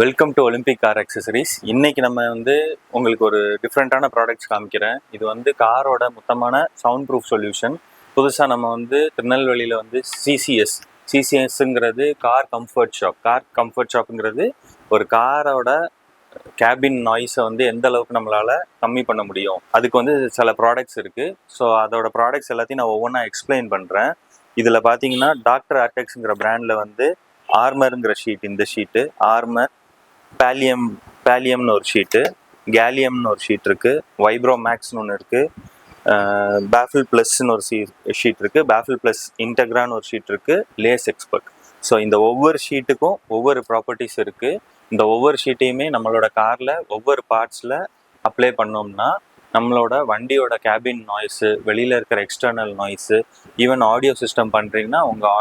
Welcome to Olympic car accessories. இன்னைக்கு நம்ம உங்களுக்கு ஒரு டிஃப்ரெண்ட்டான ப்ராடக்ட்ஸ் காமிக்கிறேன். இது காரோட மொத்தமான சவுண்ட் ப்ரூஃப் சொல்யூஷன். புதுசாக நம்ம திருநெல்வேலியில் சிசிஎஸ்ங்கிறது கார் கம்ஃபர்ட் ஷாப்புங்கிறது ஒரு காரோட கேபின் நாய்ஸை எந்த அளவுக்கு நம்மளால் கம்மி பண்ண முடியும், அதுக்கு சில ப்ராடக்ட்ஸ் இருக்குது. ஸோ அதோட ப்ராடக்ட்ஸ் எல்லாத்தையும் நான் ஒவ்வொன்றா எக்ஸ்பிளைன் பண்ணுறேன். இதில் பார்த்தீங்கன்னா டாக்டர் ஆர்டெக்ஸுங்கிற பிராண்டில் ஆர்மருங்கிற ஷீட், இந்த ஷீட்டு ஆர்மர், பேலியம்னு ஒரு ஷீட்டு, கேலியம்னு ஒரு ஷீட் இருக்குது, வைப்ரோ மேக்ஸ்னு ஒன்று இருக்குது, பேஃபில் ப்ளஸ்ன்னு ஒரு ஷீட் இருக்குது, பேஃபில் ப்ளஸ் இன்டெக்ரான்னு ஒரு ஷீட் இருக்குது, லேஸ் எக்ஸ்பர்ட். ஸோ இந்த ஒவ்வொரு ஷீட்டுக்கும் ஒவ்வொரு ப்ராப்பர்ட்டிஸ் இருக்குது. இந்த ஒவ்வொரு ஷீட்டையுமே நம்மளோட காரில் ஒவ்வொரு பார்ட்ஸில் அப்ளை பண்ணோம்னா நம்மளோட வண்டியோட கேபின் நாய்ஸு, வெளியில் இருக்கிற external noise, even audio system பண்ணுறீங்கன்னா உங்கள்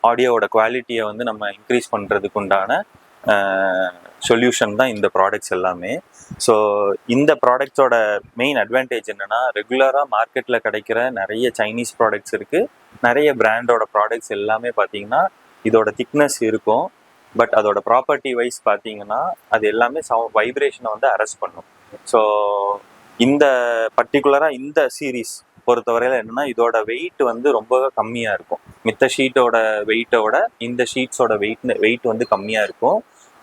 ஆடியோவோட குவாலிட்டியை நம்ம இன்க்ரீஸ் பண்ணுறதுக்கு உண்டான சொல்யூஷன் தான் இந்த ப்ராடக்ட்ஸ் எல்லாமே. ஸோ இந்த ப்ராடக்ட்ஸோட மெயின் அட்வான்டேஜ் என்னென்னா, ரெகுலராக மார்க்கெட்டில் கிடைக்கிற நிறைய சைனீஸ் ப்ராடக்ட்ஸ் இருக்குது, நிறைய பிராண்டோட ப்ராடக்ட்ஸ் எல்லாமே பார்த்தீங்கன்னா இதோட திக்னஸ் இருக்கும். பட் அதோட ப்ராப்பர்ட்டி வைஸ் பார்த்தீங்கன்னா அது எல்லாமே வைப்ரேஷனை அரெஸ்ட் பண்ணும். ஸோ இந்த பர்டிகுலராக இந்த சீரீஸ் பொறுத்தவரையில் என்னென்னா, இதோட வெயிட் ரொம்ப கம்மியாக இருக்கும். மித்த ஷீட்டோட வெயிட்டோட இந்த ஷீட்ஸோட வெயிட் கம்மியாக இருக்கும்.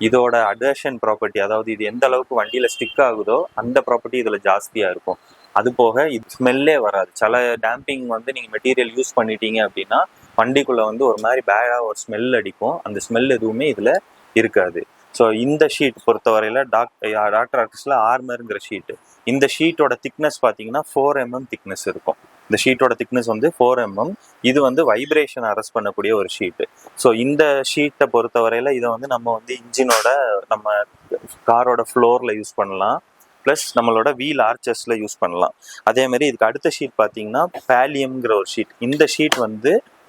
இதோட அடர்ஷன் ப்ராப்பர்ட்டி, அதாவது இது எந்த அளவுக்கு வண்டியில் ஸ்டிக் ஆகுதோ அந்த ப்ராப்பர்ட்டி இதில் ஜாஸ்தியாக இருக்கும். அது போக இது ஸ்மெல்லே வராது. சில டேம்பிங் நீங்கள் மெட்டீரியல் யூஸ் பண்ணிட்டீங்க அப்படின்னா வண்டிக்குள்ளே ஒரு மாதிரி பேடாக ஒரு ஸ்மெல் அடிக்கும். அந்த ஸ்மெல் எதுவுமே இதில் இருக்காது. ஸோ இந்த ஷீட் பொறுத்தவரையில் டாக்டர் ஆர்டெக்ஸில் ஆர்மருங்கிற ஷீட்டு, இந்த ஷீட்டோட திக்னஸ் பார்த்தீங்கன்னா 4 mm திக்னஸ் இருக்கும். இந்த ஷீட்டோட திக்னஸ் 4 mm. இது வைப்ரேஷன் அரெஸ்ட் பண்ணக்கூடிய ஒரு ஷீட்டு. ஸோ இந்த ஷீட்டை பொறுத்தவரையில் இதை நம்ம இன்ஜினோட நம்ம காரோட ஃப்ளோரில் யூஸ் பண்ணலாம், ப்ளஸ் நம்மளோட வீல் ஆர்ச்சஸில் யூஸ் பண்ணலாம். அதேமாதிரி இதுக்கு அடுத்த ஷீட் பார்த்தீங்கன்னா பேலியம்ங்கிற ஒரு ஷீட். இந்த ஷீட்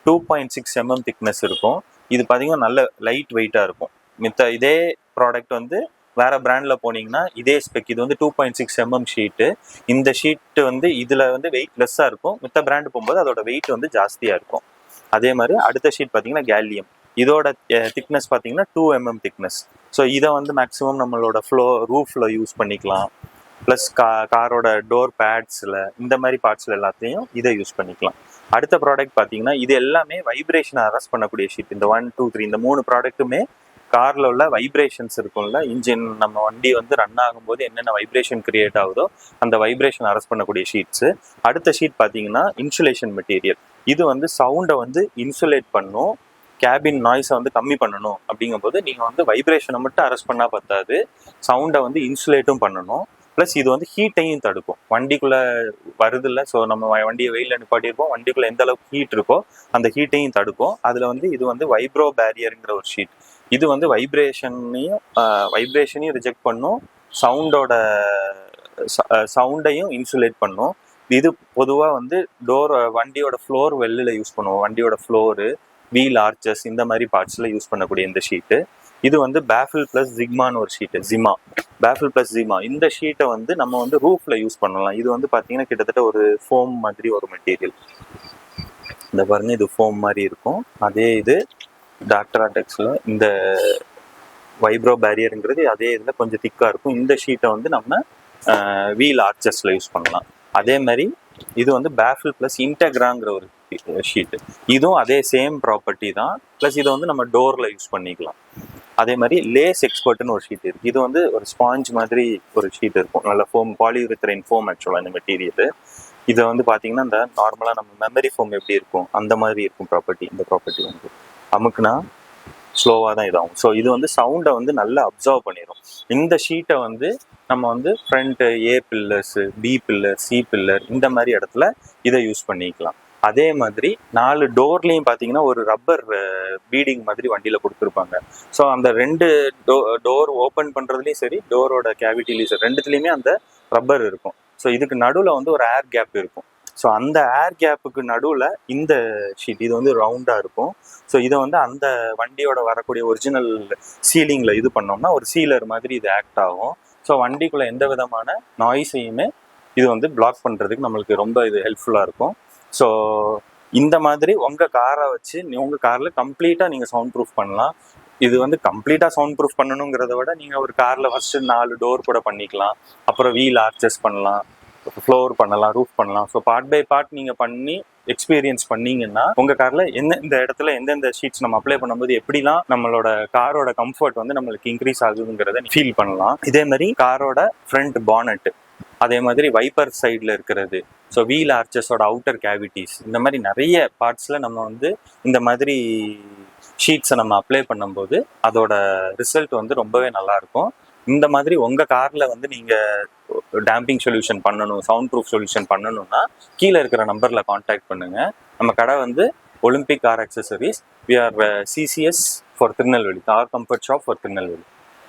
2.6 mm திக்னஸ் இருக்கும். இது பார்த்தீங்கன்னா நல்ல லைட் வெயிட்டாக இருக்கும். மித்த இதே ப்ராடக்ட் வேற பிராண்ட்ல போனீங்கன்னா இதே ஸ்பெக், இது 2.6 mm ஷீட்டு. இந்த ஷீட்டு இதுல வெயிட் லெஸ்ஸாக இருக்கும். மித்த பிராண்ட் போகும்போது அதோட வெயிட் ஜாஸ்தியாக இருக்கும். அதே மாதிரி அடுத்த ஷீட் பார்த்தீங்கன்னா கேலியம். இதோட திக்னஸ் பார்த்தீங்கன்னா 2 mm திக்னஸ். ஸோ இதை மேக்ஸிமம் நம்மளோட ரூஃபில் யூஸ் பண்ணிக்கலாம், ப்ளஸ் காரோட டோர் பேட்ஸில், இந்த மாதிரி பார்ட்ஸில் எல்லாத்தையும் இதை யூஸ் பண்ணிக்கலாம். அடுத்த ப்ராடக்ட் பார்த்தீங்கன்னா இது எல்லாமே வைப்ரேஷனை அரெஸ்ட் பண்ணக்கூடிய ஷீட். இந்த 1, 2, 3 இந்த 3 ப்ராடக்ட்டுமே காரில் உள்ள வைப்ரேஷன்ஸ் இருக்கும்ல, இன்ஜின் நம்ம வண்டி ரன் ஆகும்போது என்னென்ன வைப்ரேஷன் கிரியேட் ஆகுதோ அந்த வைப்ரேஷன் அரெஸ்ட் பண்ணக்கூடிய ஷீட்ஸு. அடுத்த ஷீட் பார்த்தீங்கன்னா இன்சுலேஷன் மெட்டீரியல். இது சவுண்டை இன்சுலேட் பண்ணும், கேபின் நாய்ஸை கம்மி பண்ணணும். அப்படிங்கும்போது நீங்கள் வைப்ரேஷனை மட்டும் அரெஸ்ட் பண்ணால் பத்தாது, சவுண்டை இன்சுலேட்டும் பண்ணணும். ப்ளஸ் இது ஹீட்டையும் தடுக்கும். வண்டிக்குள்ளே வருதில்ல, ஸோ நம்ம வண்டியை வெயிலில் நிப்பாட்டியிருப்போம், வண்டிக்குள்ளே எந்த அளவுக்கு ஹீட் இருக்கோ அந்த ஹீட்டையும் தடுக்கும். அதில் இது வைப்ரோ பேரியருங்கிற ஒரு ஷீட். இது வைப்ரேஷனையும் ரிஜெக்ட் பண்ணும், சவுண்டையும் இன்சுலேட் பண்ணும். இது பொதுவாக வண்டியோட ஃப்ளோர் வெளியில் யூஸ் பண்ணுவோம். வண்டியோட ஃப்ளோரு, வீல் ஆர்ச்சஸ், இந்த மாதிரி பார்ட்ஸில் யூஸ் பண்ணக்கூடிய இந்த ஷீட்டு. இது பேஃபில் ப்ளஸ் ஜிக்மான்னு ஒரு ஷீட்டு, பேஃபில் ப்ளஸ் ஜிமா. இந்த ஷீட்டை நம்ம ரூஃபில் யூஸ் பண்ணலாம். இது பார்த்தீங்கன்னா கிட்டத்தட்ட ஒரு ஃபோம் மாதிரி ஒரு மெட்டீரியல். இந்த பாருங்க, இது ஃபோம் மாதிரி இருக்கும். அதே இது டாக்டர் ஆர்டெக்ஸில் இந்த வைப்ரோ பேரியருங்கிறது அதே இதில் கொஞ்சம் திக்காக இருக்கும். இந்த ஷீட்டை நம்ம வீல் ஆர்ச்சஸில் யூஸ் பண்ணலாம். அதே மாதிரி இது பேஃபில் ப்ளஸ் இன்டெக்ராங்கிற ஒரு ஷீட்டு. இதுவும் அதே சேம் ப்ராப்பர்ட்டி தான். ப்ளஸ் இதை நம்ம டோரில் யூஸ் பண்ணிக்கலாம். அதே மாதிரி லேஸ் எக்ஸ்பர்ட்னு ஒரு ஷீட் இருக்குது. இது ஒரு ஸ்பாஞ்ச் மாதிரி ஒரு ஷீட் இருக்கும், நல்ல ஃபோம், பாலியூரித்தரைன் ஃபோம் ஆக்சுவலாக இந்த மெட்டீரியல். இதை பார்த்தீங்கன்னா இந்த நார்மலாக நம்ம மெமரி ஃபோம் எப்படி இருக்கும் அந்த மாதிரி இருக்கும் ப்ராப்பர்ட்டி. இந்த ப்ராப்பர்ட்டி அமுக்குனா ஸ்லோவாக தான் இதாகும். ஸோ இது சவுண்டை நல்லா அப்சர்வ் பண்ணிடும். இந்த ஷீட்டை நம்ம front A pillars, B pillar, C pillar, இந்த மாதிரி இடத்துல இதை யூஸ் பண்ணிக்கலாம். அதே மாதிரி 4 டோர்லேயும் பார்த்தீங்கன்னா ஒரு ரப்பர் பீடிங் மாதிரி வண்டியில் கொடுத்துருப்பாங்க. ஸோ அந்த 2 டோர் ஓப்பன் பண்ணுறதுலையும் சரி, டோரோட கேவிட்டிலையும் சரி, ரெண்டுத்துலேயுமே அந்த ரப்பர் இருக்கும். ஸோ இதுக்கு நடுவில் ஒரு ஏர் கேப் இருக்கும். ஸோ அந்த ஏர் கேப்புக்கு நடுவில் இந்த ஷீட் இது ரவுண்டாக இருக்கும். ஸோ இதை அந்த வண்டியோட வரக்கூடிய ஒரிஜினல் சீலிங்கில் இது பண்ணோம்னா ஒரு சீலர் மாதிரி இது ஆக்ட் ஆகும். ஸோ வண்டிக்குள்ளே எந்த விதமான நாய்ஸையுமே இது பிளாக் பண்ணுறதுக்கு நம்மளுக்கு ரொம்ப இது ஹெல்ப்ஃபுல்லாக இருக்கும். ஸோ இந்த மாதிரி உங்கள் காரை வச்சு உங்கள் காரில் கம்ப்ளீட்டாக நீங்கள் சவுண்ட் ப்ரூஃப் பண்ணலாம். இது வந்து கம்ப்ளீட்டாக சவுண்ட் ப்ரூஃப் பண்ணணுங்கிறத விட நீங்கள் ஒரு காரில் ஃபஸ்ட்டு 4 டோர் கூட பண்ணிக்கலாம், அப்புறம் வீல் ஆர்ச்சஸ் பண்ணலாம், ஃப்ளோர் பண்ணலாம், ரூஃப் பண்ணலாம். ஸோ பார்ட் பை பார்ட் நீங்கள் பண்ணி எக்ஸ்பீரியன்ஸ் பண்ணீங்கன்னா உங்கள் காரில் எந்தெந்த இடத்துல எந்தெந்த ஷீட்ஸ் நம்ம அப்ளை பண்ணும்போது எப்படிலாம் நம்மளோட காரோட கம்ஃபர்ட் வந்து நம்மளுக்கு இன்க்ரீஸ் ஆகுதுங்கிறத ஃபீல் பண்ணலாம். இதே மாதிரி காரோட ஃப்ரண்ட் பானட், அதே மாதிரி வைப்பர் சைடில் இருக்கிறது, ஸோ வீல் ஆர்ச்சஸோட அவுட்டர் கேவிட்டிஸ், இந்த மாதிரி நிறைய பார்ட்ஸில் நம்ம வந்து இந்த மாதிரி ஷீட்ஸை நம்ம அப்ளை பண்ணும்போது அதோட ரிசல்ட் வந்து ரொம்பவே நல்லாயிருக்கும். இந்த மாதிரி உங்கள் காரில் வந்து நீங்கள் டேம்பிங் சொல்யூஷன் பண்ணணும், சவுண்ட் ப்ரூஃப் சொல்யூஷன் பண்ணணும்னா கீழே இருக்கிற நம்பரில் காண்டாக்ட் பண்ணுங்கள். நம்ம கடை வந்து Olympic car accessories. We are CCS for Tirunelveli, car comfort shop for Tirunelveli.